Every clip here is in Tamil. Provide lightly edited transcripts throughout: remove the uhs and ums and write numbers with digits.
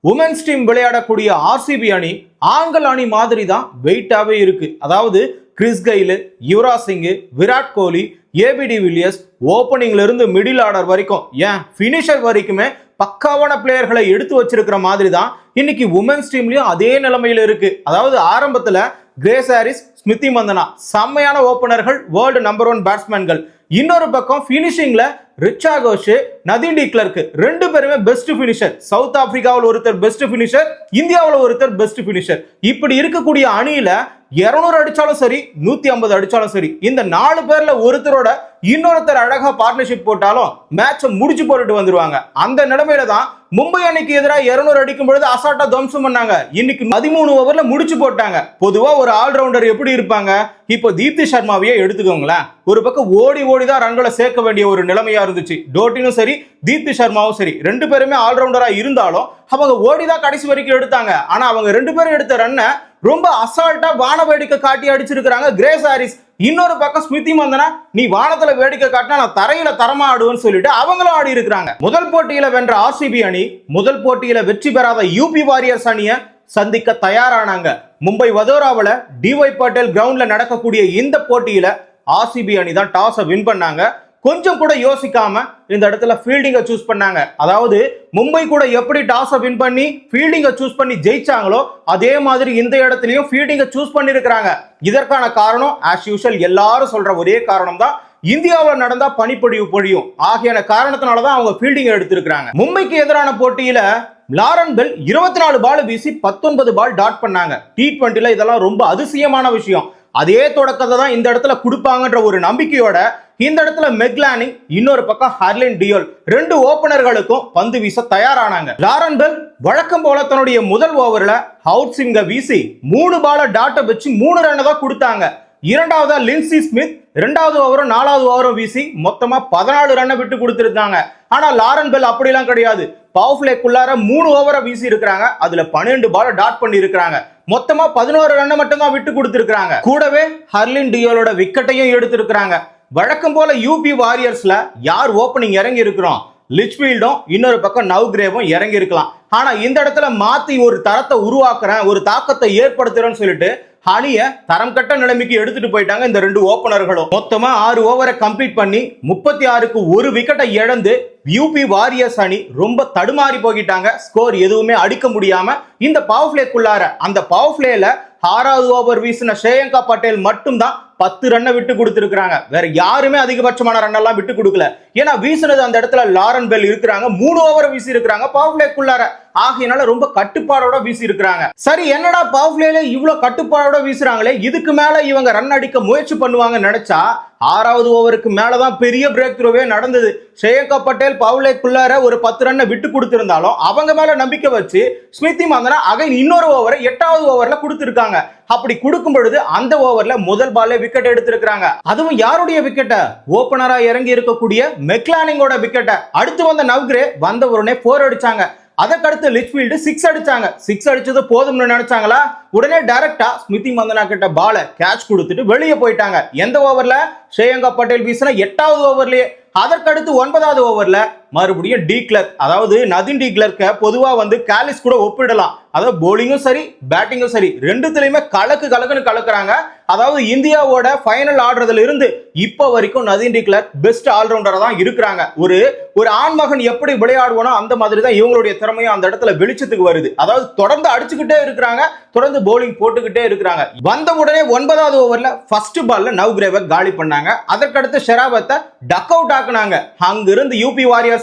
உமன்ஸ் டீம் விளையாடக்கூடிய ஆர்சிபி அணி ஆண்கள் அணி மாதிரி தான் வெயிட்டாவே இருக்கு. அதாவது Chris Gayle, Yuvraj Singh, Virat Kohli, APD Villiers ஓப்பனிங்ல இருந்து மிடில் ஆர்டர் வரைக்கும் ஏன் பினிஷர் வரைக்குமே பக்காவான பிளேயர்களை எடுத்து வச்சிருக்கிற மாதிரி தான் இன்னைக்கு உமன்ஸ் டீம்லயும் அதே நிலைமையில இருக்கு. அதாவது ஆரம்பத்துல கிரேஸ் ஹாரிஸ், ஸ்மிருதி மந்தனா செம்மையான ஓப்பனர்கள், வேர்ல்டு நம்பர் 1 பேட்ஸ்மேன்கள். இன்னொரு பக்கம் பினிஷிங்ல ரிச்சா கோஷ், நதீன் டி கிளர்க் ரெண்டு பேருமே பெஸ்ட் பினிஷர். சவுத் ஆப்பிரிக்காவில் ஒருத்தர் பெஸ்ட் பினிஷர், இந்தியாவில் ஒருத்தர் பெஸ்ட் பினிஷர். இப்படி இருக்கக்கூடிய அணியில 200 அடிச்சாலும் சரி, 150 அடிச்சாலும் சரி, இந்த 4 பேர்ல ஒருத்தரோட இன்னொருத்தர் அழகா பார்ட்னர்ஷிப் போட்டாலும் மேட்சை முடிச்சு போட்டுட்டு வந்துருவாங்க. அந்த நிலைமையில தான் மும்பை அணிக்கு எதிராக 200 அடிக்கும் பொழுது அசால்ட்டா துவம்சம் பண்ணாங்க. இன்னைக்கு 13 ஓவர்ல முடிச்சு போட்டாங்க. பொதுவா ஒரு ஆல்ரவுண்டர் எப்படி இருப்பாங்க? இப்போ தீப்தி சர்மாவையே எடுத்துக்கோங்களேன். ஒரு பக்கம் ஓடி தான் ரன்களை சேர்க்க வேண்டிய ஒரு நிலைமையா இருந்துச்சு. டோட்டினும் சரி, தீப்தி சர்மாவும் சரி, ரெண்டு பேருமே ஆல்ரவுண்டரா இருந்தாலும் அவங்க ஓடிதான் கடைசி வரைக்கும் எடுத்தாங்க. ஆனா அவங்க ரெண்டு பேரும் எடுத்த ரன்னை ரொம்ப அசால்ட்டா வான வேடிக்கை காட்டி அடிச்சிருக்காங்க கிரேஸ் ஹாரிஸ். இன்னொரு பக்கம் ஸ்மிருதி மந்தனா, நீ வானத்துல வேடிக்கை காட்டினா நான் தரையில தரமா ஆடுவேன்னு சொல்லிட்டு அவங்களும் ஆடி இருக்கிறாங்க. முதல் போட்டியில வென்ற ஆர்சிபி அணி முதல் போட்டியில வெற்றி பெறாத யூபி வாரியர்ஸ் அணியை சந்திக்க தயாரானாங்க. மும்பை வதோராவில் டிஒய் பட்டேல் கிரவுண்ட்ல நடக்கக்கூடிய இந்த போட்டியில ஆர்சிபி அணி தான் டாஸை வின் பண்ணாங்க. கொஞ்சம் கூட யோசிக்காம இந்த இடத்துல ஃபீல்டிங்கை சூஸ் பண்ணாங்க. அதாவது மும்பை கூட எப்படி டாஸை வின் பண்ணி ஃபீல்டிங்கை சூஸ் பண்ணி ஜெயிச்சாங்களோ அதே மாதிரி இந்த இடத்துலயும் ஃபீல்டிங்கை சூஸ் பண்ணிருக்கிறாங்க. இதற்கான காரணம் ஆஸ் யூஷுவல் எல்லாரும் சொல்ற ஒரே காரணம் தான், இந்தியாவில் நடந்தா பனிப்பொழிவு பொழியும் ஆகிய காரணத்தினாலதான் அவங்க ஃபீல்டிங்கை எடுத்திருக்கிறாங்க. மும்பைக்கு எதிரான போட்டியில லாரன் பெல் 24 பால் வீசி 19 பால் டாட் பண்ணாங்க. T20ல இதெல்லாம் ரொம்ப அதிசயமான விஷயம். அதே தொடக்கத்தை தான் இந்த இடத்துல கொடுப்பாங்கன்ற ஒரு நம்பிக்கையோட இந்த இடத்துல மெக்லானிங், இன்னொரு பக்கம் ஹர்லின் டியோல் ரெண்டு ஓபனர்களுக்கும் பந்து வீச தயாரானாங்க. லாரன் பெல் வழக்கம் போல தன்னுடைய முதல் ஓவர்ல அவுட் ஸ்விங்க வீசி 3 பால டாட்டை வச்சு 3 ரன் தான் கொடுத்தாங்க. இரண்டாவதா லின்சி ஸ்மித் 2வது ஓவரும் 4வது ஓவரும் வீசி மொத்தமா 14 ரன்னை விட்டு கொடுத்திருந்தாங்க. ஆனா லாரன் பெல் அப்படிலாம் கிடையாது. பவர் பிளேக்குள்ளார 3 ஓவரை வீசி இருக்கிறாங்க. அதுல 12 பால டாட் பண்ணி இருக்கிறாங்க. மொத்தமா 11 ரன்னை மட்டும் தான் விட்டு கொடுத்திருக்காங்க. கூடவே ஹர்லின் டியோலோட விக்கெட்டையும் எடுத்திருக்கிறாங்க. வழக்கம் போல யூபி வாரியர்ஸ்ல யார் ஓப்பனிங் இறங்கி இருக்கிறோம்? லிச்ஃபீல்டும் இன்னொரு பக்கம் நவ்கிரேவும் இறங்கி இருக்கலாம். ஆனா இந்த இடத்துல மாத்தி ஒரு தரத்தை உருவாக்குறேன், ஒரு தாக்கத்தை ஏற்படுத்துறேன்னு சொல்லிட்டு அணியை தரம் கட்ட நிலைமைக்கு எடுத்துட்டு போயிட்டாங்க இந்த ரெண்டு ஓபனர்களும். மொத்தமா 6 ஓவரை கம்ப்ளீட் பண்ணி 36க்கு 1 விக்கெட்டை இழந்து யூபி வாரியர்ஸ் அணி ரொம்ப தடுமாறி போகிட்டாங்க. ஸ்கோர் எதுவுமே அடிக்க முடியாம இந்த பவர் பிளேக்குள்ளார அந்த பவர் பிளேல 6வது ஓவர் வீசின ஸ்ரேயங்கா பட்டேல் மட்டும்தான் 10 ரன்னை விட்டு கொடுத்திருக்காங்க. வேற யாருமே அதிகபட்சமான ரன் எல்லாம் விட்டு கொடுக்கல. ஏன்னா வீசினது அந்த இடத்துல லாரன் பெல் இருக்கிறாங்க. 3 ஓவர் வீசி இருக்கிறாங்க பவர் பிளேக்குள்ளார. ஆகையினால ரொம்ப கட்டுப்பாடோட வீசி இருக்கிறாங்க. சரி, என்னடா பவர் பிளேல இவ்வளவு கட்டுப்பாடோட வீசுறாங்களே, இதுக்கு மேல இவங்க ரன் அடிக்க முயற்சி பண்ணுவாங்க நினைச்சா 6வது ஓவருக்கு மேலதான் பெரிய பிரேக் த்ரூவே நடந்தது. ஸ்ரேயங்கா பட்டேல் பவுலேக்குள்ளார ஒரு 10 ரன்னை விட்டு கொடுத்திருந்தாலும் அவங்க மேல நம்பிக்கை வச்சு ஸ்மிருதி மந்தனா அகைன் இன்னொரு ஓவரை 8வது ஓவர்ல கொடுத்திருக்காங்க. அப்படி கொடுக்கும் பொழுது அந்த ஓவர்ல முதல் பால்ல விக்கெட் எடுத்திருக்காங்க. அதுவும் யாருடைய விக்கெட்ட? ஓபனரா இறங்கி இருக்கக்கூடிய மெக்லானிங்கோட விக்கெட்ட. அடுத்து வந்த நவ்கிரே வந்த உடனே 4 அடிச்சாங்க. அதற்கடுத்து லிச்ஃபீல்டு 6 அடிச்சாங்க. 6 அடிச்சது போதும்னு நினைச்சாங்களா? உடனே டைரக்டா ஸ்மிருதி மந்தனா கிட்ட பால கேட்ச் கொடுத்துட்டு வெளியே போயிட்டாங்க. எந்த ஓவர்ல? ஸ்ரேயங்கா பட்டேல் வீசின 8வது ஓவர்லயே. அதற்கடுத்து 9வது ஓவர்ல மறுபடியும் டி கிளர்க், அதாவது நதீன் டி கிளர்க்க பொதுவா காலிஸ் கூட ஒப்பிடலாம். அதாவது போலிங்கும் சரி பேட்டிங்கும் சரி ரெண்டுத்திலயுமே கலக்குன்னு கலக்குறாங்க. அதாவது இந்தியாவோட ஃபைனல் ஆடுறதுல இருந்து இப்ப வரைக்கும் நதீன் டி கிளர்க் பெஸ்ட் ஆல்ரவுண்டரா தான் இருக்கிறாங்க. ஒரு ஆண்மகன் எப்படி விளையாடுவானோ அந்த மாதிரி தான் இவங்களுடைய திறமையும் அந்த இடத்துல வெளிச்சத்துக்கு வருது. அதாவது தொடர்ந்து அடிச்சுக்கிட்டே இருக்கிறாங்க, தொடர்ந்து போலிங் போட்டுக்கிட்டே இருக்கிறாங்க. வந்த உடனே 9வது ஓவர்ல ஃபர்ஸ்ட் பால்ல நவ்கிரேவை காலி பண்ணாங்க. அதற்கடுத்து ஷெராவத்தை டக் அவுட் ஆக்குனாங்க. அங்கிருந்து யூபி வாரியர்ஸ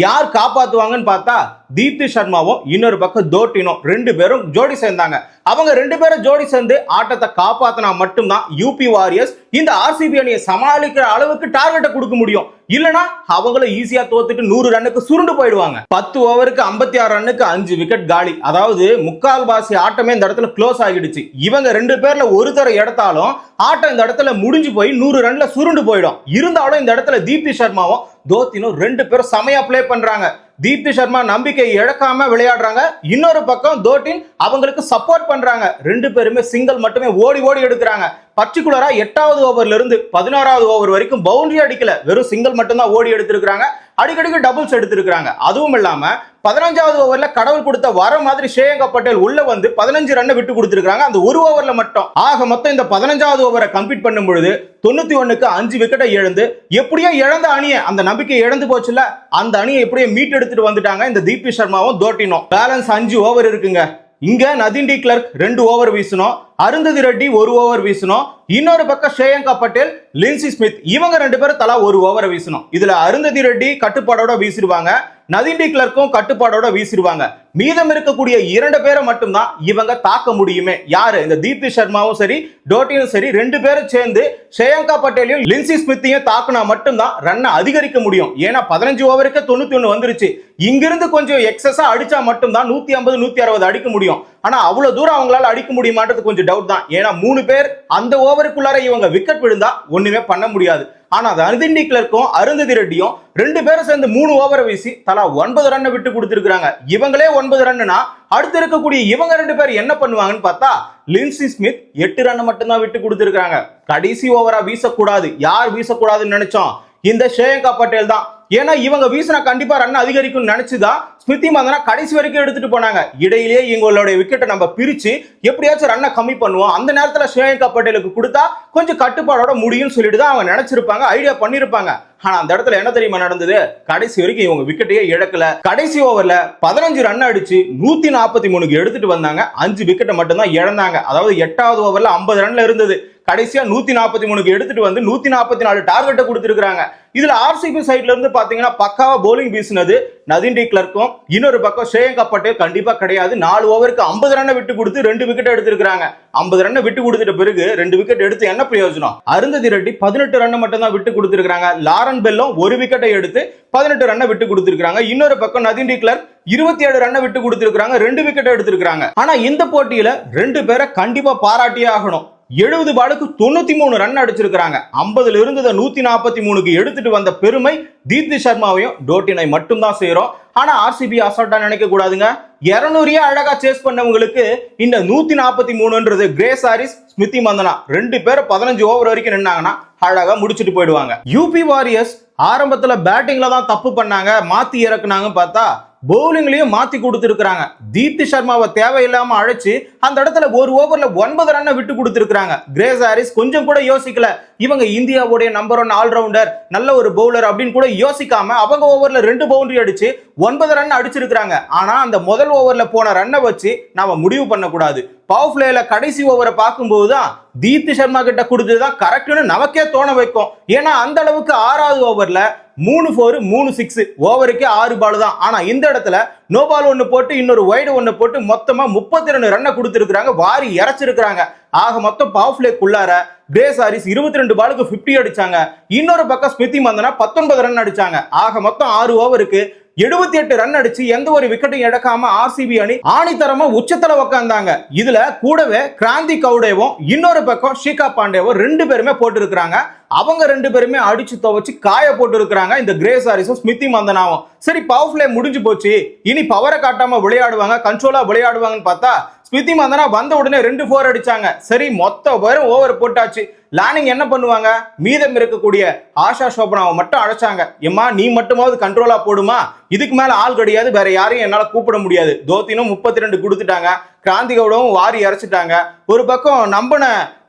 யார் காப்பாத்துவாங்கன்னு பார்த்தா தீப்தி சர்மாவும் இன்னொரு பக்கம் தோட்டினும் ரெண்டு பேரும் ஜோடி சேர்ந்தாங்க. அவங்க ரெண்டு பேரும் ஜோடி சேர்ந்து ஆட்டத்தை காப்பாத்தினா மட்டும்தான் யூபி வாரியர்ஸ் இந்த ஆர்சிபி அணியை சமாளிக்கிற அளவுக்கு டார்கெட்டை கொடுக்க முடியும். இல்லனா அவங்களும் ஈஸியா தோத்துட்டு 100 ரன்னுக்கு சுருண்டு போயிடுவாங்க. 10 ஓவருக்கு 56 ரன்னுக்கு 5 விக்கெட் காலி. அதாவது முக்கால்வாசி ஆட்டமே இந்த இடத்துல க்ளோஸ் ஆகிடுச்சு. இவங்க ரெண்டு பேர்ல ஒருத்தரை எடுத்தாலும் ஆட்டம் இந்த இடத்துல முடிஞ்சு போய் 100 ரன்ல சுருண்டு போயிடும். இருந்தாலும் இந்த இடத்துல தீப்தி சர்மாவும் தோத்தினும் ரெண்டு பேரும் செமையா பிளே பண்றாங்க. தீப்தி சர்மா நம்பிக்கை இழக்காம விளையாடுறாங்க. இன்னொரு பக்கம் தோட்டின் அவங்களுக்கு சப்போர்ட் பண்றாங்க. ரெண்டு பேருமே சிங்கிள் மட்டுமே ஓடி எடுக்கிறாங்க. பர்டிகுலரா 8வது ஓவர்ல இருந்து 16வது ஓவர் வரைக்கும் பவுண்டரி அடிக்கல, வெறும் சிங்கிள் மட்டும் தான் ஓடி எடுத்திருக்காங்க. அடிக்கடிக்கு டபுள்ஸ் எடுத்திருக்காங்க. அதுவும் இல்லாம 15வது ஓவர்ல கடவுள் கொடுத்த வர மாதிரி ஸ்ரேயங்கா பட்டேல் உள்ள வந்து 15 ரன் விட்டு கொடுத்திருக்காங்க அந்த ஒரு ஓவர்ல மட்டும். ஆக மொத்தம் இந்த 15வது ஓவரை கம்ப்ளீட் பண்ணும் பொழுது 91க்கு 5 விக்கெட்டை இழந்து எப்படியோ இழந்த அணியை அந்த நம்பிக்கை இழந்து போச்சுல அந்த அணியை எப்படியோ மீட் எடுத்துட்டு வந்துட்டாங்க இந்த தீப்தி சர்மாவும் தோட்டினும். பேலன்ஸ் 5 ஓவர் இருக்குங்க. இங்க நதீன் டி கிளர்க் 2 ஓவர் வீசணும், அருந்ததி ரெட்டி 1 ஓவர் வீசணும், இன்னொரு பக்கம் ஸ்ரேயங்கா பட்டேல், லின்சி ஸ்மித் இவங்க 2 பேரும் தலா 1 ஓவரை வீசணும். இதுல அருந்ததி ரெட்டி கட்டுப்பாடோட வீசிடுவாங்க, நதீன் டி கிளர்க்கும் கட்டுப்பாடோட வீசிடுவாங்க. மீதம் இருக்கக்கூடிய 2 பேரை மட்டும்தான் இவங்க தாக்க முடியுமே. யாரு? இந்த தீப்தி சர்மாவும் சரி டோட்டியும் சரி 2 பேரும் சேர்ந்து ஸ்ரேயங்கா பட்டேலையும் லின்சி ஸ்மித்தையும் தாக்குனா மட்டும்தான் ரன்னை அதிகரிக்க முடியும். ஏன்னா 15 ஓவருக்கு 91 வந்துருச்சு. இங்கிருந்து கொஞ்சம் எக்ஸஸா அடிச்சா மட்டும்தான் 150 160 அடிக்க முடியும். ஆனா அவ்வளவு தூரம் அவங்களால அடிக்க முடியுமான்றது கொஞ்சம் டவுட் தான். ஏன்னா 3 பேர் அந்த ஓவருக்குள்ளார இவங்க விக்கெட் விழுந்தா ஒண்ணுமே பண்ண முடியாது. ஆனா நதீன் டி கிளர்க்கும் அருந்ததி ரெட்டியும் 2 பேரும் சேர்ந்து 3 ஓவரை வீசி தலா 9 ரன் விட்டு கொடுத்திருக்காங்க. இவங்களே 9 ரன்னா அடுத்து இருக்கக்கூடிய இவங்க 2 பேர் என்ன பண்ணுவாங்கன்னு பார்த்தா லின்சி ஸ்மித் 8 ரன் மட்டும் தான் விட்டு கொடுத்திருக்காங்க. கடைசி ஓவரா வீசக்கூடாது. யார் வீசக்கூடாதுன்னு நினைச்சோம்? இந்த ஸ்ரேயங்கா பட்டேல் தான். ஏன்னா இவங்க வீசினா கண்டிப்பா ரன் அதிகரிக்கும் நினைச்சுதான் ஸ்மிருதி மந்தனா கடைசி வரைக்கும் எடுத்துட்டு போனாங்க. இடையிலேயே இவங்களுடைய விக்கெட்டை நம்ம பிரிச்சு எப்படியாச்சும் ரன்னை கம்மி பண்ணுவோம், அந்த நேரத்துல ஸ்ரேயங்கா பட்டேலுக்கு கொடுத்தா கொஞ்சம் கட்டுப்பாடோட முடியும்னு சொல்லிட்டு தான் அவங்க நினைச்சிருப்பாங்க, ஐடியா பண்ணிருப்பாங்க. ஆனா அந்த இடத்துல என்ன தெரியுமா நடந்தது? கடைசி வரைக்கும் இவங்க விக்கெட்டையே இழக்கல. கடைசி ஓவர்ல 15 ரன் அடிச்சு 143க்கு எடுத்துட்டு வந்தாங்க. 5 விக்கெட்டை மட்டும் தான் இழந்தாங்க. அதாவது 8வது ஓவர்ல 50 ரன்ல இருந்தது. கடைசியா 143க்கு எடுத்துட்டு வந்து 144 டார்கெட்டை கொடுத்திருக்காங்க. இதுல ஆர்சிபி சைட்ல இருந்து பாத்தீங்கன்னா பக்காவா போலிங் வீசினது நதீன் டி கிளர்க்கும், இன்னொரு பக்கம் ஸ்ரேயங்கா பட்டேல் கண்டிப்பா கிடையாது. 4 ஓவருக்கு 50 ரன்னை விட்டு கொடுத்து 2 விக்கெட் எடுத்திருக்காங்க. 50 ரன்னை விட்டு கொடுத்துட்ட பிறகு 2 விக்கெட் எடுத்து என்ன பிரயோஜனம்? அருந்ததி ரெட்டி 18 ரன் மட்டும் தான் விட்டு கொடுத்திருக்காங்க. லாரன் பெல்லும் 1 விக்கெட்டை எடுத்து 18 ரன்னை விட்டு கொடுத்திருக்காங்க. இன்னொரு பக்கம் நதீன் டி கிளர்க் 27 ரன்னை விட்டு கொடுத்திருக்காங்க, 2 விக்கெட் எடுத்திருக்காங்க. ஆனா இந்த போட்டியில 2 பேரை கண்டிப்பா பாராட்டியே ஆகணும். 70 பாலுக்கு 93 ரன் அடிச்சிருக்காங்க. 50ல இருந்ததை 143க்கு எடுத்துட்டு வந்த பெருமை தீப்தி சர்மாவையும் டோட்டினை மட்டும் தான் சேரும். ஆனா ஆர்சிபி அசால்ட்டா நினைக்க கூடாதுங்க. 200 அழகா சேஸ் பண்ணவங்களுக்கு இந்த 143ன்றது கிரேஸ் ஹாரிஸ், ஸ்மிருதி மந்தனா 2 பேரும் 15 ஓவர் வரைக்கும் நின்னாங்கன்னா அழகா முடிச்சுட்டு போயிடுவாங்க. யூபி வாரியர்ஸ் ஆரம்பத்துல பேட்டிங்ல தான் தப்பு பண்ணாங்க, மாத்தி இறக்குனாங்க. பார்த்தா பவுலிங்லயும் மாத்தி கொடுத்திருக்காங்க. தீப்தி சர்மாவை தேவையில்லாம அழைச்சு அந்த இடத்துல 1 ஓவர்ல 9 ரன்னை விட்டு கொடுத்திருக்காங்க. கிரேஸ் ஹாரிஸ் கொஞ்சம் கூட யோசிக்கல, இவங்க இந்தியாவுடைய நம்பர் 1 ஆல்ரவுண்டர், நல்ல ஒரு பவுலர் அப்படின்னு கூட யோசிக்காம அவங்க ஓவர்ல 2 பவுண்டரி அடிச்சு 9 ரன் அடிச்சிருக்காங்க. ஆனா அந்த முதல் ஓவர்ல போன ரன்னை வச்சு நாம முடிவு பண்ணக்கூடாது. பவர் பிளேல கடைசி ஓவரை பார்க்கும்போது தான் தீப்தி சர்மா கிட்ட கொடுத்ததுதான் கரெக்ட்னு நமக்கே தோண வைக்கும். ஏன்னா அந்த அளவுக்கு 6வது ஓவர்ல 3 4 3 6 ஓவருக்கே 6 பால் தான். ஆனா இந்த இடத்துல நோ பால் 1 போட்டு இன்னொரு வைடு 1 போட்டு மொத்தமா 32 ரன்னை கொடுத்திருக்காங்க, வாரி இறைச்சிருக்காங்க. ஆக மொத்தம் பவர் பிளேக்குள்ளார கிரேஸ் ஹாரிஸ் 22 பாலுக்கு 50 அடிச்சாங்க. இன்னொரு பக்கம் ஸ்மிருதி மந்தனா 19 ரன் அடிச்சாங்க. ஆக மொத்தம் 6 ஓவருக்கு 78 ரன் அடிச்சு எந்த ஒரு விக்கெட்டும் இழக்காம ஆர்சிபி அணி ஆணித்தரமா உச்சத்துல உட்கார்ந்தாங்க. இதுல கூடவே கிராந்தி கவுடேவும் இன்னொரு பக்கம் ஷிகா பாண்டேவும் 2 பேருமே போட்டு இருக்காங்க. அவங்க 2 பேருமே அடிச்சு துவச்சு காய போட்டு இருக்காங்க இந்த கிரேஸ் ஹாரிஸும் ஸ்மிருதி மந்தனாவும். சரி, பவர் பிளே முடிஞ்சு போச்சு, இனி பவரை காட்டாம விளையாடுவாங்க, கண்ட்ரோலா விளையாடுவாங்கன்னு பார்த்தா ஸ்மிருதி மந்தனா வந்த உடனே 2 4 அடிச்சாங்க. சரி, மொத்த பேரும் ஓவர் போட்டாச்சு. லானிங் என்ன பண்ணுவாங்க? மீதம் இருக்கக்கூடிய ஆஷா சோப்ராவை மட்டும் அழைச்சாங்க. எம்மா நீ மட்டுமாவது கண்ட்ரோலா போடுமா, இதுக்கு மேல ஆள் கிடையாது, வேற யாரையும் என்னால கூப்பிட முடியாது. தோத்தினும் 32 கொடுத்துட்டாங்க, கிராந்தி கவுடவும் வாரி இறைச்சிட்டாங்க. ஒரு பக்கம்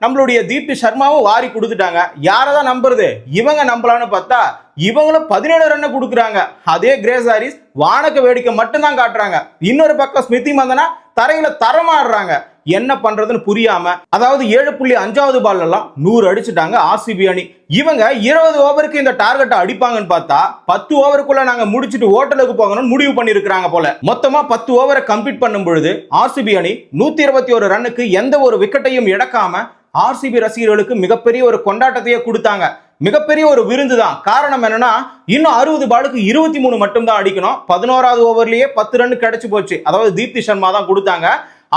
நம்மளுடைய தீப்தி சர்மாவும் வாரி கொடுத்துட்டாங்க. யாரதான் நம்புறது? இவங்க நம்பலான்னு பார்த்தா இவங்களும் 17 ரன்னை கொடுக்குறாங்க. அதே கிரேஸ் ஹாரிஸ் வானக்க வேடிக்கை மட்டும்தான் காட்டுறாங்க. இன்னொரு பக்கம் ஸ்மிருதி மந்தனா தரையில தரமாடுறாங்க. என்ன பண்றதுன்னு புரியாம, அதாவது 7.5வது பால் எல்லாம் 100 அடிச்சுட்டாங்க ஆர்சிபி அணி. இவங்க 20 ஓவருக்கு இந்த டார்கெட்டை அடிப்பாங்கன்னு பார்த்தா 10 ஓவருக்குள்ள நாங்க முடிச்சுட்டு ஹோட்டலுக்கு போகணும்னு முடிவு பண்ணிருக்காங்க போல. மொத்தமா 10 ஓவரை கம்ப்ளீட் பண்ணும் பொழுது ஆர்சிபி அணி 121 ரன்னுக்கு எந்த ஒரு விக்கெட்டையும் இழக்காம ஆர்சிபி ரசிகர்களுக்கு மிகப்பெரிய ஒரு கொண்டாட்டத்தையே கொடுத்தாங்க. மிகப்பெரிய ஒரு விருந்து தான். காரணம் என்னன்னா, இன்னும் 60 பாலுக்கு 23 மட்டும் தான் அடிக்கணும். 11வது ஓவர்லயே 10 ரன் கிடைச்சு போச்சு. அதாவது தீப்தி சர்மா தான் கொடுத்தாங்க.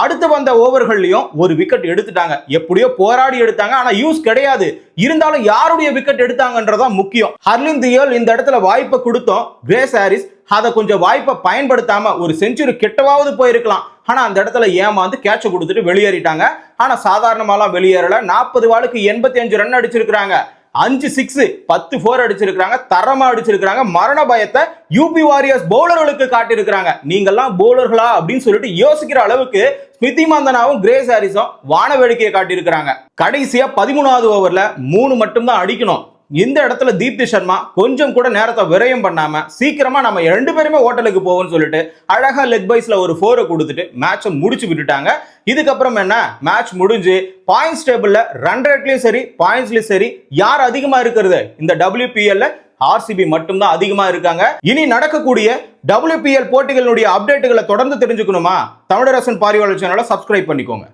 அடுத்து வந்த ஓவர்கள்லயும் ஒரு விக்கெட் எடுத்துட்டாங்க. எப்படியோ போராடி எடுத்தாங்க, ஆனா யூஸ் கிடையாது. இருந்தாலும் யாருடைய விக்கெட் எடுத்தாங்கன்றதா முக்கியம். ஹர்லின் தியோல் இந்த இடத்துல வாய்ப்பை கொடுத்தோம். கிரேஸ் ஹாரிஸ் அதை கொஞ்சம் வாய்ப்பை பயன்படுத்தாம ஒரு செஞ்சுரி கிட்டவாவது போயிருக்கலாம். ஆனா அந்த இடத்துல ஏமாந்து கேட்ச கொடுத்துட்டு வெளியேறிட்டாங்க. ஆனா சாதாரணமாலாம் வெளியேறல. 40 பாலுக்கு 85 ரன் அடிச்சிருக்காங்க. 5 6 10 4 அடிச்சிருக்காங்க, தரமா அடிச்சிருக்காங்க. மரண பயத்தை யூபி வாரியர்ஸ் பவுலர்களுக்கு காட்டியிருக்காங்க. நீங்கெல்லாம் பவுலர்களா அப்படின்னு சொல்லிட்டு யோசிக்கிற அளவுக்கு ஸ்மிருதி மந்தனாவும் கிரேஸ் ஹாரிஸும் வான வேடிக்கையை காட்டியிருக்காங்க. கடைசியா 13வது ஓவர்ல 3 மட்டும் தான் அடிக்கணும். இந்த இடத்துல தீப்தி சர்மா கொஞ்சம் கூட நேரத்தை விரயம் பண்ணாம சீக்கிரமா நம்ம 2 பேருமே ஹோட்டலுக்கு போவோம்னு சொல்லிட்டு அழகா லெக் பைஸ்ல ஒரு 4 கொடுத்துட்டு மேட்சை முடிச்சு விட்டுட்டாங்க. இதுக்கப்புறம் என்ன, மேட்ச் முடிஞ்சு பாயிண்ட்ஸ் டேபிள்ல ரன் ரேட்லயும் சரி பாயிண்ட்ஸ்லயும் சரி யார் அதிகமா இருக்கிறது, இந்த WPL ஆர்சிபி மட்டும்தான் அதிகமா இருக்காங்க. இனி நடக்கக்கூடிய WPL போட்டிகளுடைய அப்டேட்டுகளை தொடர்ந்து தெரிஞ்சுக்கணுமா, தமிழரசன் பார்வையாளர் சேனலை சப்ஸ்கிரைப் பண்ணிக்கோங்க.